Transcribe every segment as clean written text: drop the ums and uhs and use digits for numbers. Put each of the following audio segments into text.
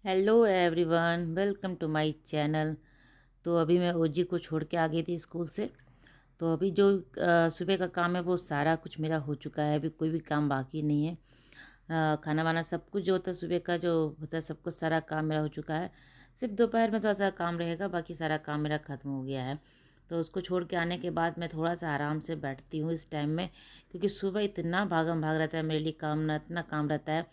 Hello everyone, welcome to my channel. तो अभी मैं ओजी को छोड़ के आ गई थी स्कूल से। तो अभी जो सुबह का काम है वो सारा कुछ मेरा हो चुका है। अभी कोई भी काम बाकी नहीं है। खाना वाना सब कुछ जो होता है सुबह का जो होता है सब कुछ सारा काम मेरा हो चुका है। सिर्फ दोपहर में थोड़ा सा काम रहेगा, बाकी सारा काम मेरा ख़त्म हो गया है। तो उसको छोड़ के आने के बाद मैं थोड़ा सा आराम से बैठती हूँ इस टाइम में, क्योंकि सुबह इतना भागम भाग रहता है मेरे लिए, काम ना इतना काम रहता है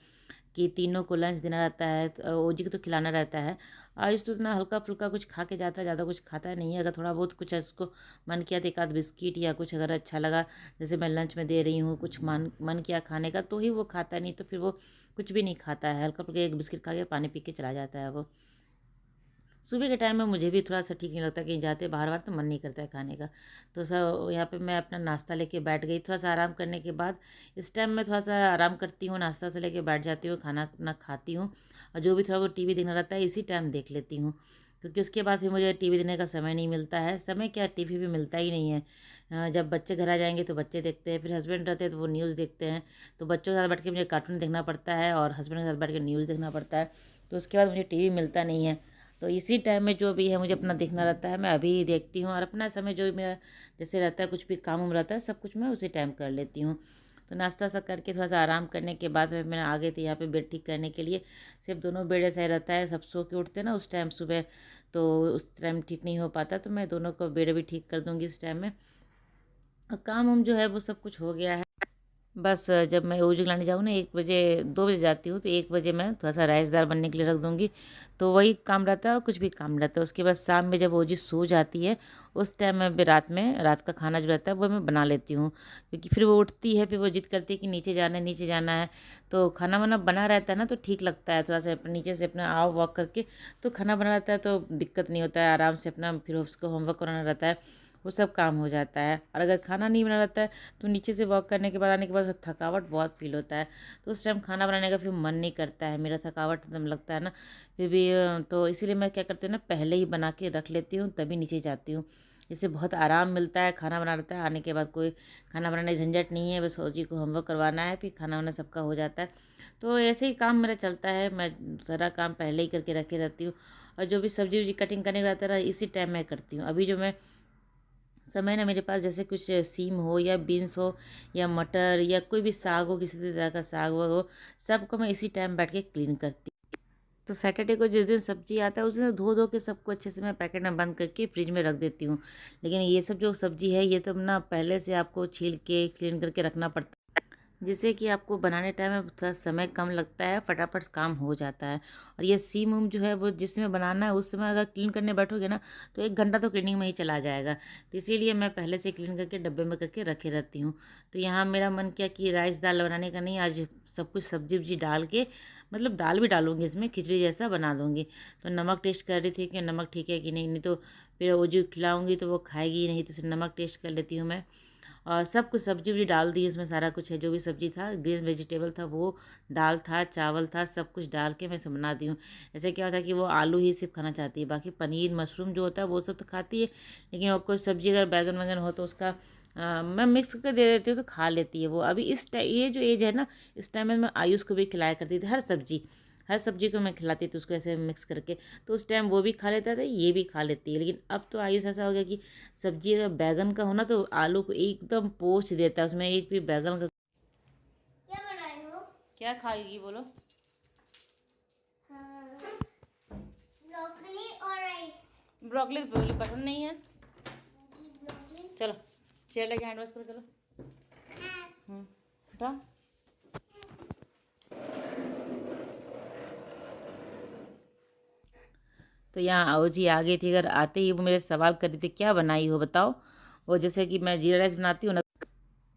कि तीनों को लंच देना रहता है। ओजी को तो खिलाना रहता है। आयुष तो इतना हल्का फुल्का कुछ खा के जाता है, ज़्यादा कुछ खाता नहीं है। अगर थोड़ा बहुत कुछ उसको मन किया तो एक आध बिस्किट या कुछ अगर अच्छा लगा, जैसे मैं लंच में दे रही हूँ, कुछ मन किया खाने का तो ही वो खाता है, नहीं तो फिर वो कुछ भी नहीं खाता है। हल्का फुल्का एक बिस्किट खा के पानी पी के चला जाता है वो। सुबह के टाइम में मुझे भी थोड़ा सा ठीक नहीं लगता, कहीं जाते बाहर बाहर तो मन नहीं करता है खाने का। तो सब यहाँ पे मैं अपना नाश्ता लेके बैठ गई, थोड़ा सा आराम करने के बाद। इस टाइम मैं थोड़ा सा आराम करती हूँ, नाश्ता से लेके बैठ जाती हूँ, खाना अपना खाती हूँ। और जो भी थोड़ा वो टीवी देखना रहता है इसी टाइम देख लेती हूँ, क्योंकि उसके बाद फिर मुझे टीवी देखने का समय नहीं मिलता है। समय क्या, टीवी भी मिलता ही नहीं है। जब बच्चे घर आ जाएंगे तो बच्चे देखते हैं, फिर हस्बैंड रहते हैं तो वो न्यूज़ देखते हैं। तो बच्चों के साथ बैठ के मुझे कार्टून देखना पड़ता है और हस्बैंड के साथ बैठ के न्यूज़ देखना पड़ता है। तो उसके बाद मुझे टीवी मिलता नहीं है। तो इसी टाइम में जो भी है मुझे अपना देखना रहता है, मैं अभी ही देखती हूँ। और अपना समय जो मेरा जैसे रहता है, कुछ भी काम उम रहता है, सब कुछ मैं उसी टाइम कर लेती हूँ। तो नाश्ता सा करके थोड़ा सा आराम करने के बाद फिर मैं आ गई थी यहाँ पे बेड ठीक करने के लिए। सिर्फ दोनों बेड ऐसा ही रहता है, सब सो के उठते हैं ना उस टाइम सुबह, तो उस टाइम ठीक नहीं हो पाता। तो मैं दोनों को बेड भी ठीक कर दूँगी इस टाइम में। और काम उम जो है वो सब कुछ हो गया है। बस जब मैं ओजी लाने जाऊँ ना 1 बजे, 2 बजे जाती हूँ, तो 1 बजे मैं थोड़ा-सा राइस दाल बनने के लिए रख दूँगी। तो वही काम रहता है और कुछ भी काम रहता है। उसके बाद शाम में जब ओजी सो जाती है, उस टाइम मैं भी रात का खाना जो रहता है वो मैं बना लेती हूँ। क्योंकि फिर वो उठती है, फिर वो ज़िद करती है कि नीचे जाना है, नीचे जाना है। तो खाना-वाना बना रहता है ना तो ठीक लगता है, थोड़ा-सा नीचे से अपना आओ वॉक करके, तो खाना बना रहता है तो दिक्कत नहीं होता है। आराम से अपना फिर उसको होमवर्क कराना रहता है, वो सब काम हो जाता है। और अगर खाना नहीं बना रहता है तो नीचे से वॉक करने के बाद आने के बाद थकावट बहुत फील होता है। तो उस टाइम खाना बनाने का फिर मन नहीं करता है, मेरा थकावट एकदम लगता है ना। फिर भी तो इसीलिए मैं क्या करती हूँ ना, पहले ही बना के रख लेती हूँ तभी नीचे जाती हूँ। इससे बहुत आराम मिलता है। खाना बना रहता है, आने के बाद कोई खाना बनाने की झंझट नहीं है, बस फौजी को होमवर्क करवाना है, फिर खाना वाना सबका हो जाता है। तो ऐसे ही काम मेरा चलता है, मैं सारा काम पहले ही करके रखे रहती हूँ। और जो भी सब्जी वब्जी कटिंग करने का रहता है ना, इसी टाइम मैं करती हूँ। अभी जो मैं समय ना मेरे पास जैसे कुछ सीम हो या बीन्स हो या मटर या कोई भी साग हो, किसी तरह का साग वाग हो, सबको मैं इसी टाइम बैठ के क्लीन करती हूँ। तो सैटरडे को जिस दिन सब्जी आता है उस दिन धो धो के सबको अच्छे से मैं पैकेट में बंद करके फ्रिज में रख देती हूँ। लेकिन ये सब जो सब्जी है ये तो ना पहले से आपको छील के क्लीन करके रखना पड़ता है, जिससे कि आपको बनाने टाइम में थोड़ा समय कम लगता है, फटाफट काम हो जाता है। और ये सीम उम जो है वो जिस समय बनाना है उस समय अगर क्लीन करने बैठोगे ना तो 1 घंटा तो क्लीनिंग में ही चला जाएगा। तो इसीलिए मैं पहले से क्लीन करके डब्बे में करके रखे रहती हूँ। तो यहाँ मेरा मन किया कि राइस दाल बनाने का नहीं, आज सब कुछ सब्जी वब्जी डाल के, मतलब दाल भी डालूंगी इसमें, खिचड़ी जैसा बना दूंगी। तो नमक टेस्ट कर रही थी कि नमक ठीक है कि नहीं, नहीं तो फिर वो जो खिलाऊंगी तो वो खाएगी नहीं, तो सिर्फ नमक टेस्ट कर लेती हूँ मैं। और सब कुछ सब्जी वब्जी डाल दी उसमें, सारा कुछ है जो भी सब्जी था, ग्रीन वेजिटेबल था वो, दाल था, चावल था, सब कुछ डाल के मैं सब बना दी हूँ। ऐसे क्या होता है कि वो आलू ही सिर्फ खाना चाहती है, बाकी पनीर मशरूम जो होता है वो सब तो खाती है। लेकिन और कोई सब्जी अगर बैगन वैगन हो तो उसका मैं मिक्स करके दे देती हूँ तो खा लेती है वो। अभी इस टाइम ये जो एज है ना, इस टाइम में मैं आयुष को भी खिलाया करती थी, हर सब्जी को मैं खिलाती थी उसको ऐसे मिक्स करके। तो उस टाइम वो भी खा लेता था, ये भी खा लेती है। लेकिन अब तो आयुष ऐसा हो गया कि सब्जी अगर बैगन का हो ना तो आलू को एकदम पोंछ देता है, उसमें एक भी बैगन का। क्या बनाई हो, क्या खाएगी बोलो। ब्रोकली और राइस। ब्रोकली तो बोली पसंद नहीं है। चलो चेयर लेके हैंड वॉश करो, चलो। हटा। तो यहाँ आओ जी आ गई थी, अगर आते ही वो मेरे सवाल कर रही थी क्या बनाई हो बताओ। वो जैसे कि मैं जीरा राइस बनाती हूँ ना,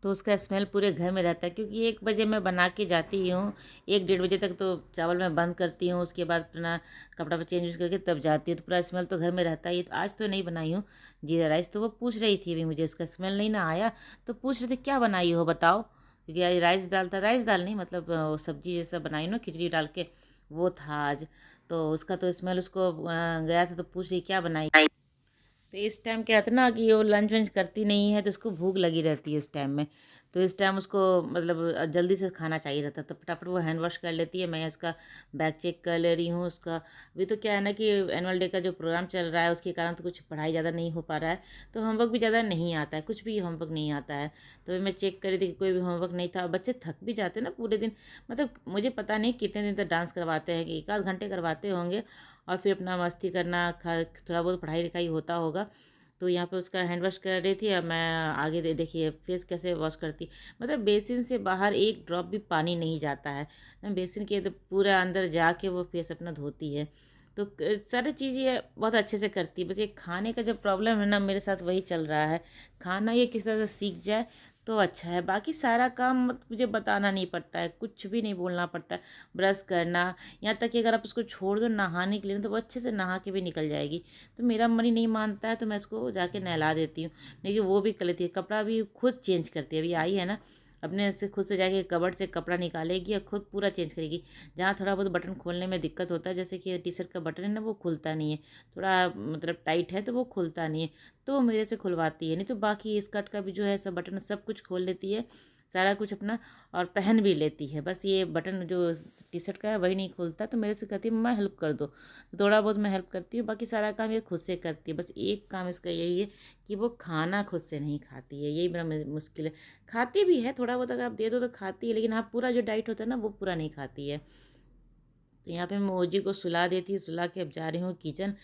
तो उसका स्मेल पूरे घर में रहता है, क्योंकि 1 बजे मैं बना के जाती ही हूँ। 1 डेढ़ बजे तक तो चावल मैं बंद करती हूँ, उसके बाद अपना कपड़ा पर चेंज वेंज करके तब जाती हूँ। तो पूरा स्मेल तो घर में रहता ही है। तो आज तो नहीं बनाई हूँ जीरा राइस। तो वो पूछ रही थी, अभी मुझे उसका स्मेल नहीं ना आया, तो पूछ रही थी क्या बनाई हो बताओ। क्योंकि आज राइस दाल था, राइस दाल नहीं मतलब वो सब्जी जैसा बनाई ना खिचड़ी डाल के, वो था आज। तो उसका तो स्मेल उसको गया था, तो पूछ रही क्या बनाई। तो इस टाइम क्या था ना कि वो लंच वंच करती नहीं है तो उसको भूख लगी रहती है इस टाइम में। तो इस टाइम उसको मतलब जल्दी से खाना चाहिए रहता है, तो फटाफट वो हैंड वॉश कर लेती है। मैं इसका बैग चेक कर ले रही हूँ उसका। अभी तो क्या है ना कि एनुअल डे का जो प्रोग्राम चल रहा है उसके कारण तो कुछ पढ़ाई ज़्यादा नहीं हो पा रहा है, तो होमवर्क भी ज़्यादा नहीं आता है, कुछ भी होमवर्क नहीं आता है। तो मैं चेक कर रही थी कि कोई भी होमवर्क नहीं था। बच्चे थक भी जाते हैं ना पूरे दिन, मतलब मुझे पता नहीं कितने दिन तक डांस करवाते हैं, कि 1 आध घंटे करवाते होंगे और फिर अपना मस्ती करना, थोड़ा बहुत पढ़ाई लिखाई होता होगा। तो यहाँ पे उसका हैंड वॉश कर रही थी। अब मैं आगे देखिए फेस कैसे वॉश करती, मतलब बेसिन से बाहर एक ड्रॉप भी पानी नहीं जाता है, बेसिन के तो पूरा अंदर जाके वो फेस अपना धोती है। तो सारी चीज़ ये बहुत अच्छे से करती है। बस ये खाने का जो प्रॉब्लम है ना, मेरे साथ वही चल रहा है। खाना ये किस तरह से सीख जाए तो अच्छा है, बाकी सारा काम मुझे बताना नहीं पड़ता है, कुछ भी नहीं बोलना पड़ता है। ब्रश करना, यहाँ तक कि अगर आप उसको छोड़ दो नहाने के लिए तो वो अच्छे से नहा के भी निकल जाएगी। तो मेरा मन ही नहीं मानता है तो मैं इसको जाके नहला देती हूँ, नहीं कि वो भी कर लेती है। कपड़ा भी खुद चेंज करती है, अभी आई है ना, अपने से खुद से जाके कबर्ड से कपड़ा निकालेगी और खुद पूरा चेंज करेगी। जहाँ थोड़ा बहुत बटन खोलने में दिक्कत होता है, जैसे कि टी शर्ट का बटन है ना वो खुलता नहीं है, थोड़ा मतलब टाइट है तो वो खुलता नहीं है, तो वो मेरे से खुलवाती है। नहीं तो बाकी स्कर्ट का भी जो है सब बटन सब कुछ खोल लेती है, सारा कुछ अपना, और पहन भी लेती है। बस ये बटन जो टी शर्ट का है वही नहीं खुलता, तो मेरे से कहती है मैं हेल्प कर दो, तो थोड़ा बहुत मैं हेल्प करती हूँ, बाकी सारा काम ये खुद से करती है। बस एक काम इसका यही है कि वो खाना खुद से नहीं खाती है, यही मेरा मुश्किल है। खाती भी है थोड़ा बहुत, अगर आप दे दो तो खाती है, लेकिन हाँ पूरा जो डाइट होता है ना वो पूरा नहीं खाती है। तो यहाँ पे मैं ओजी को सुला देती, सुला के अब जा रही हूँ किचन।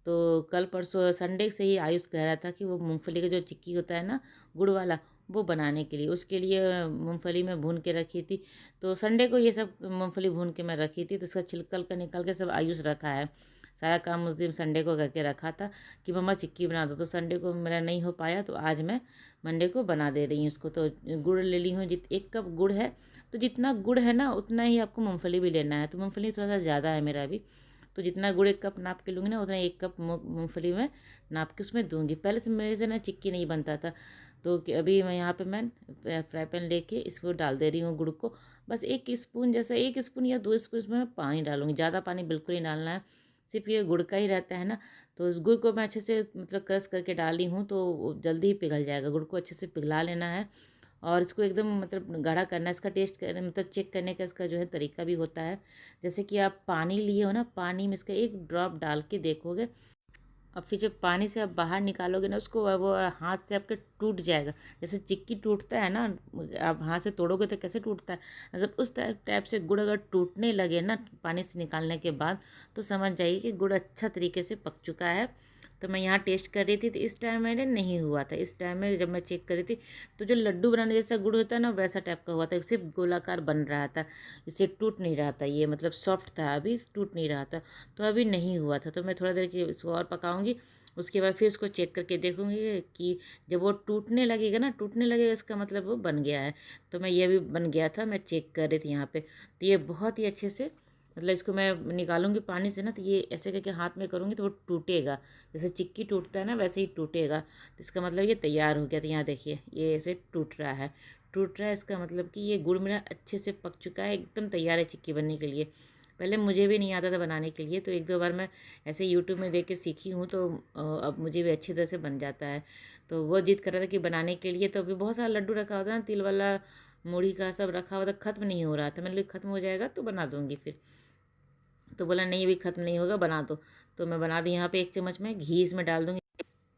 तो कल परसों संडे से ही आयुष कह रहा था कि वो मूंगफली का जो चिक्की होता है ना, गुड़ वाला, वो बनाने के लिए, उसके लिए मूंगफली में भून के रखी थी। तो संडे को ये सब मूंगफली भून के मैं रखी थी, तो इसका छिलकल का निकल के सब आयुष रखा है। सारा काम उस दिन संडे को करके रखा था कि मम्मा चिक्की बना दो, तो संडे को मेरा नहीं हो पाया, तो आज मैं मंडे को बना दे रही हूँ उसको। तो गुड़ ले ली हूँ, 1 कप गुड़ है, तो जितना गुड़ है ना उतना ही आपको मूंगफली भी लेना है। तो मूंगफली थोड़ा सा ज़्यादा है मेरा भी, तो जितना गुड़ 1 कप नाप के लूँगी ना, उतना 1 कप मूंगफली में नाप के उसमें दूंगी। पहले से मेरे से ना चिक्की नहीं बनता था, तो अभी मैं यहाँ पे मैं फ्राई पैन लेके इसको डाल दे रही हूँ गुड़ को। बस 1 स्पून, जैसे 1 स्पून या 2 स्पून में पानी डालूंगी, ज़्यादा पानी बिल्कुल नहीं डालना है, सिर्फ ये गुड़ का ही रहता है ना। तो उस गुड़ को मैं अच्छे से मतलब क्रश करके डाली हूँ, तो वो जल्दी ही पिघल जाएगा। गुड़ को अच्छे से पिघला लेना है और इसको एकदम मतलब गाढ़ा करना है। इसका टेस्ट करने मतलब चेक करने का इसका जो है तरीका भी होता है। जैसे कि आप पानी लिए हो ना, पानी में इसका 1 ड्रॉप डाल के देखोगे, और फिर जब पानी से आप बाहर निकालोगे ना उसको, वो हाथ से आपके टूट जाएगा, जैसे चिक्की टूटता है ना, आप हाथ से तोड़ोगे तो कैसे टूटता है, अगर उस टाइप से गुड़ अगर टूटने लगे ना पानी से निकालने के बाद, तो समझ जाइए कि गुड़ अच्छा तरीके से पक चुका है। तो मैं यहाँ टेस्ट कर रही थी, तो इस टाइम मेरे नहीं हुआ था। इस टाइम में जब मैं चेक कर रही थी, तो जो लड्डू बनाने जैसा गुड़ होता है ना, वैसा टाइप का हुआ था, सिर्फ गोलाकार बन रहा था, इससे टूट नहीं रहा था, ये मतलब सॉफ्ट था, अभी टूट नहीं रहा था, तो अभी नहीं हुआ था। तो मैं थोड़ा देर के इसको और पकाऊंगी, उसके बाद फिर उसको चेक करके देखूंगी कि जब वो टूटने लगेगा ना, टूटने लगेगा इसका मतलब वो बन गया है। तो मैं ये भी बन गया था, मैं चेक कर रही थी यहाँ पे, तो ये बहुत ही अच्छे से, मतलब इसको मैं निकालूंगी पानी से ना, तो ये ऐसे करके हाथ में करूँगी तो वो टूटेगा, जैसे चिक्की टूटता है ना वैसे ही टूटेगा। तो इसका मतलब ये तैयार हो गया। तो यहाँ देखिए ये ऐसे टूट रहा है, टूट रहा है, इसका मतलब कि ये गुड़ मेरा अच्छे से पक चुका है, एकदम तैयार है चिक्की बनने के लिए। पहले मुझे भी नहीं आता था बनाने के लिए, तो 1 2 बार मैं ऐसे यूट्यूब में देख के सीखी हूँ, तो अब मुझे भी अच्छी तरह से बन जाता है। तो वो जिद कर रहा था कि बनाने के लिए, तो अभी बहुत सारा लड्डू रखा होता है ना, तिल वाला, मूढ़ी का सब रखा हुआ था, ख़त्म नहीं हो रहा था। मैंने कहा ख़त्म हो जाएगा तो बना दूँगी फिर, तो बोला नहीं अभी ख़त्म नहीं होगा, बना दो। तो मैं बना दी। यहाँ पे 1 चम्मच में घी इसमें डाल दूँगी,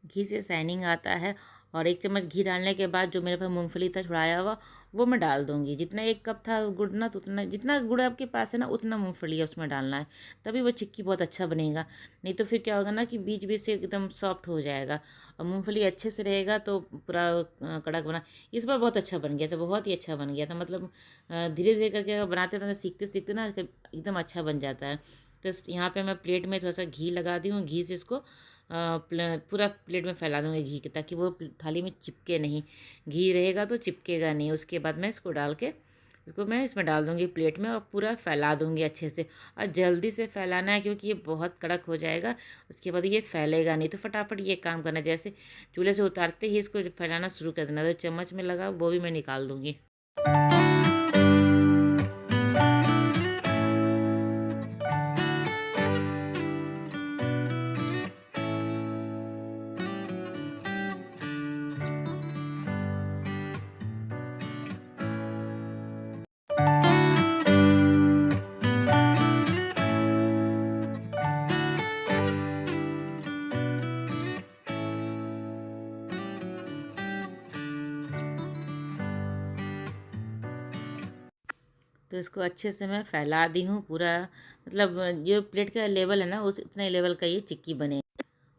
घी से शाइनिंग आता है। और 1 चम्मच घी डालने के बाद जो मेरे पास मूंगफली था छुड़ाया हुआ, वो मैं डाल दूँगी। जितना 1 कप था गुड़ ना, तो उतना जितना गुड़ आपके पास है ना उतना मूंगफली है उसमें डालना है, तभी वो चिक्की बहुत अच्छा बनेगा। नहीं तो फिर क्या होगा ना कि बीच बीच से एकदम सॉफ्ट हो जाएगा, और मूंगफली अच्छे से रहेगा तो पूरा कड़क बना। इस बार बहुत अच्छा बन गया था, बहुत ही अच्छा बन गया था, मतलब धीरे धीरे करके बनाते बनाते सीखते सीखते ना एकदम अच्छा बन जाता है। तो यहाँ पे मैं प्लेट में थोड़ा सा घी लगा दी हूँ, घी से इसको पूरा प्लेट में फैला दूँगी घी के, ताकि वो थाली में चिपके नहीं, घी रहेगा तो चिपकेगा नहीं। उसके बाद मैं इसको डाल के, इसको मैं इसमें डाल दूँगी प्लेट में और पूरा फैला दूँगी अच्छे से। और जल्दी से फैलाना है क्योंकि ये बहुत कड़क हो जाएगा, उसके बाद ये फैलेगा नहीं। तो फटाफट ये काम करना, जैसे चूल्हे से उतारते ही इसको फैलाना शुरू कर देना। तो चम्मच में लगा वो भी मैं निकाल दूँगी। तो इसको अच्छे से मैं फैला दी हूँ पूरा, मतलब जो प्लेट का लेवल है ना उस इतने लेवल का ये चिक्की बने।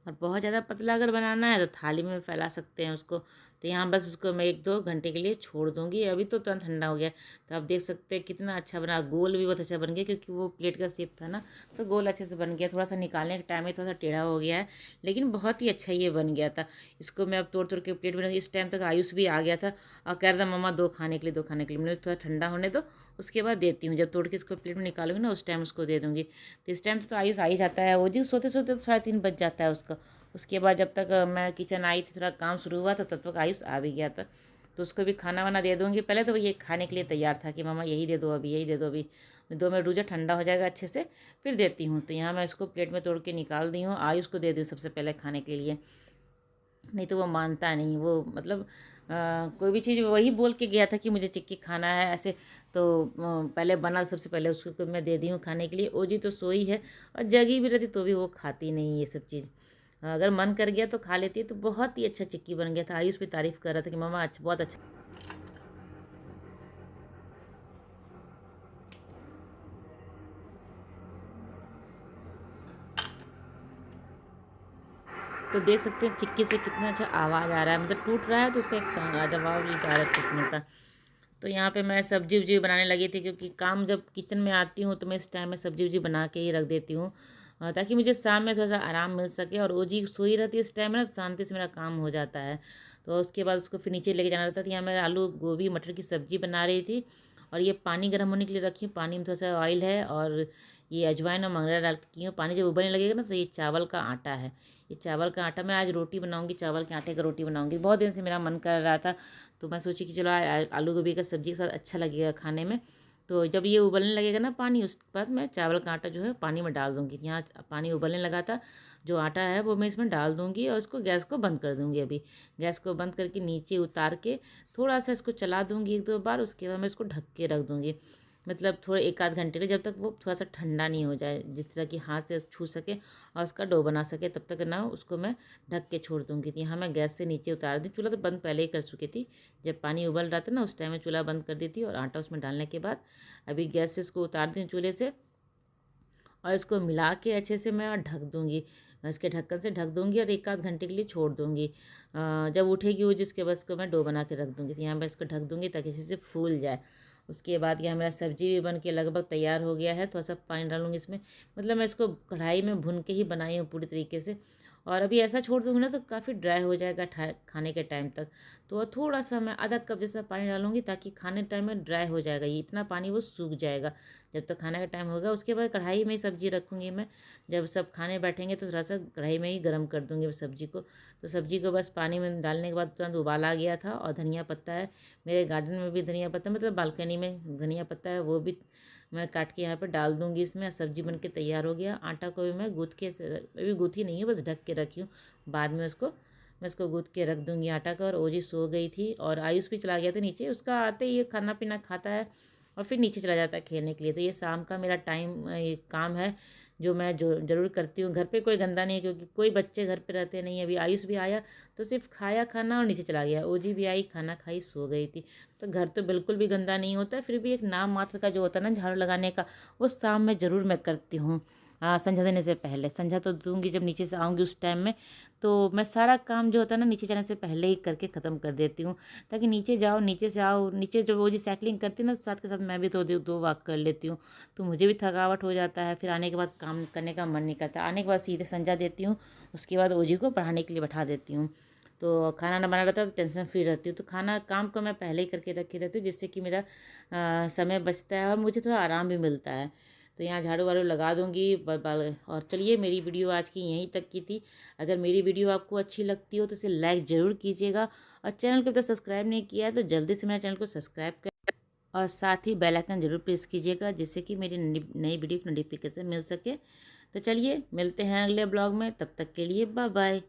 और बहुत ज़्यादा पतला अगर बनाना है तो थाली में फैला सकते हैं उसको। तो यहाँ बस इसको मैं 1-2 घंटे के लिए छोड़ दूँगी। अभी तो तुरंत ठंडा हो गया, तो आप देख सकते हैं कितना अच्छा बना। गोल भी बहुत अच्छा बन गया क्योंकि वो प्लेट का शेप था ना, तो गोल अच्छे से बन गया। थोड़ा सा निकालने के टाइम में थोड़ा सा टेढ़ा हो गया है, लेकिन बहुत ही अच्छा ये बन गया था। इसको मैं अब तोड़ तोड़ के प्लेट में, इस टाइम तक आयुष भी आ गया था और कह रहा था मम्मा 2 खाने के लिए, 2 खाने के लिए। मैंने थोड़ा ठंडा होने दो, उसके बाद देती हूँ। जब तोड़ के इसको प्लेट में निकालूंगी ना उस टाइम उसको दे दूँगी। तो इस टाइम तो आयुष आ ही जाता है, वो जी सोते सोते तो 3:30 बज जाता है उसका। उसके बाद जब तक मैं किचन आई थी, थोड़ा काम शुरू हुआ था, तब तक आयुष आ भी गया था। तो उसको भी खाना वाना दे दूँगी। पहले तो वो ये खाने के लिए तैयार था कि मम्मा यही दे दो अभी, यही दे दो अभी, 2 मिनट रुक जा, ठंडा हो जाएगा अच्छे से फिर देती हूँ। तो यहाँ मैं इसको प्लेट में तोड़ के निकाल दी हूँ, आयुष को दे दी सबसे पहले खाने के लिए। नहीं तो वो मानता नहीं, वो मतलब कोई भी चीज़ वही बोल के गया था कि मुझे चिक्की खाना है ऐसे। तो पहले बना सबसे पहले उसको मैं दे दी हूँ खाने के लिए। ओजी तो सोई है और जगी भी रहती तो भी वो खाती नहीं ये सब चीज़। अगर मन कर गया तो खा लेती है। तो बहुत ही अच्छा चिक्की बन गया था। आयुष भी तारीफ़ कर रहा था कि मम्मा अच्छा, बहुत अच्छा। तो देख सकते हैं चिक्की से कितना अच्छा आवाज़ आ रहा है, मतलब टूट रहा है तो उसका एक जवाब भी जा रहा है टूटने का। तो यहाँ पे मैं सब्जी वब्जी बनाने लगी थी क्योंकि काम जब किचन में आती हूँ तो मैं इस टाइम में सब्जी वब्जी बना के ही रख देती हूँ, ताकि मुझे शाम में थोड़ा सा आराम मिल सके। और ओजी सोई रहती है इस टाइम में ना, तो शांति से मेरा काम हो जाता है। तो उसके बाद उसको फिर नीचे लेके जाना रहता था। यहाँ मैं आलू गोभी मटर की सब्ज़ी बना रही थी और ये पानी गर्म होने के लिए रखी हूँ। पानी में थोड़ा सा ऑयल है और ये अजवाइन और मंगरा डाल के की हूँ। पानी जब उबलने लगेगा ना तो ये चावल का आटा है। ये चावल का आटा मैं आज रोटी बनाऊँगी, चावल के आटे का रोटी बनाऊँगी। बहुत दिन से मेरा मन कर रहा था, तो मैं सोची कि चलो आलू गोभी का सब्जी के साथ अच्छा लगेगा खाने में। तो जब ये उबलने लगेगा ना पानी, उसके बाद मैं चावल का आटा जो है पानी में डाल दूँगी। यहाँ पानी उबलने लगा था, जो आटा है वो मैं इसमें डाल दूँगी और इसको गैस को बंद कर दूँगी। अभी गैस को बंद करके नीचे उतार के थोड़ा सा इसको चला दूँगी 1-2 बार। उसके बाद मैं इसको ढक के रख दूँगी, मतलब थोड़ा 1-आध घंटे के लिए, जब तक वो थोड़ा सा ठंडा नहीं हो जाए, जिस तरह कि हाथ से छू सके और उसका डो बना सके, तब तक ना उसको मैं ढक के छोड़ दूँगी। तो यहाँ मैं गैस से नीचे उतार दी। चूल्हा तो बंद पहले ही कर चुकी थी। जब पानी उबल रहा था ना उस टाइम में चूल्हा बंद कर दी थी और आटा उसमें डालने के बाद अभी गैस से इसको उतार दी चूल्हे से और इसको मिला के अच्छे से मैं ढक दूँगी। इसके ढक्कन से ढक दूँगी और 1-आध घंटे के लिए छोड़ दूँगी। जब उठेगी वो जिसके बाद इसको मैं डो बना के रख दूँगी। तो यहाँ मैं इसको ढक दूँगी ताकि इसी से फूल जाए। उसके बाद यहाँ मेरा सब्ज़ी भी बन के लगभग तैयार हो गया है। थोड़ा-सा पानी डालूँगी इसमें, मतलब मैं इसको कढ़ाई में भून के ही बनाई हूँ पूरी तरीके से। और अभी ऐसा छोड़ दूँगी ना तो काफ़ी ड्राई हो जाएगा खाने के टाइम तक। तो थोड़ा-सा मैं आधा कप जैसा पानी डालूँगी ताकि खाने टाइम में ड्राई हो जाएगा ये, इतना पानी वो सूख जाएगा जब तक खाने का टाइम होगा। उसके बाद कढ़ाई में ही सब्ज़ी रखूँगी मैं। जब सब खाने बैठेंगे तो थोड़ा-सा कढ़ाई में ही गर्म कर दूँगी सब्ज़ी को। तो सब्ज़ी को बस पानी में डालने के बाद तुरंत उबाल आ गया था। और धनिया पत्ता है, मेरे गार्डन में भी धनिया पत्ता, मतलब बालकनी में धनिया पत्ता है, वो भी मैं काट के यहाँ पे डाल दूँगी इसमें। सब्ज़ी बन के तैयार हो गया। आटा को भी मैं गूँथ के, अभी गूँथी नहीं है, बस ढक के रखी हूँ। बाद में मैं इसको गूँथ के रख दूँगी आटा का। और ओजी सो गई थी और आयुष भी चला गया था नीचे। उसका आते ही ये खाना पीना खाता है और फिर नीचे चला जाता है खेलने के लिए। तो ये शाम का मेरा टाइम ये काम है जो मैं जो ज़रूर करती हूँ। घर पे कोई गंदा नहीं है क्योंकि कोई बच्चे घर पे रहते नहीं है। अभी आयुष भी आया तो सिर्फ खाया खाना और नीचे चला गया। ओजी भी आई, खाना खाई, सो गई थी। तो घर तो बिल्कुल भी गंदा नहीं होता है, फिर भी एक नाम मात्र का जो होता है ना झाड़ू लगाने का, वो शाम में ज़रूर मैं करती हूँ। संझा देने से पहले, संझा तो दूंगी जब नीचे से आऊँगी उस टाइम में। तो मैं सारा काम जो होता है ना नीचे जाने से पहले ही करके ख़त्म कर देती हूँ, ताकि नीचे जाओ, नीचे से आओ। नीचे जब वो जी साइकिलिंग करती है ना, साथ के साथ मैं भी तो 2 वॉक कर लेती हूँ। तो मुझे भी थकावट हो जाता है, फिर आने के बाद काम करने का मन नहीं करता। आने के बाद सीधे संझा देती हूँ, उसके बाद ओजी को पढ़ाने के लिए बैठा देती हूँ। तो खाना ना बना रहता है तो टेंशन फ्री रहती हूँ। तो खाना काम को मैं पहले ही करके रखी रहती हूँ, जिससे कि मेरा समय बचता है और मुझे थोड़ा आराम भी मिलता है। तो यहाँ झाड़ू वाड़ू लगा दूँगी। और चलिए, मेरी वीडियो आज की यहीं तक की थी। अगर मेरी वीडियो आपको अच्छी लगती हो तो इसे लाइक ज़रूर कीजिएगा और चैनल को अभी तक सब्सक्राइब नहीं किया है तो जल्दी से मेरे चैनल को सब्सक्राइब कर और साथ ही बेल आइकन ज़रूर प्रेस कीजिएगा, जिससे कि मेरी नई वीडियो की नोटिफिकेशन मिल सके। तो चलिए मिलते हैं अगले ब्लॉग में, तब तक के लिए बाय बाय।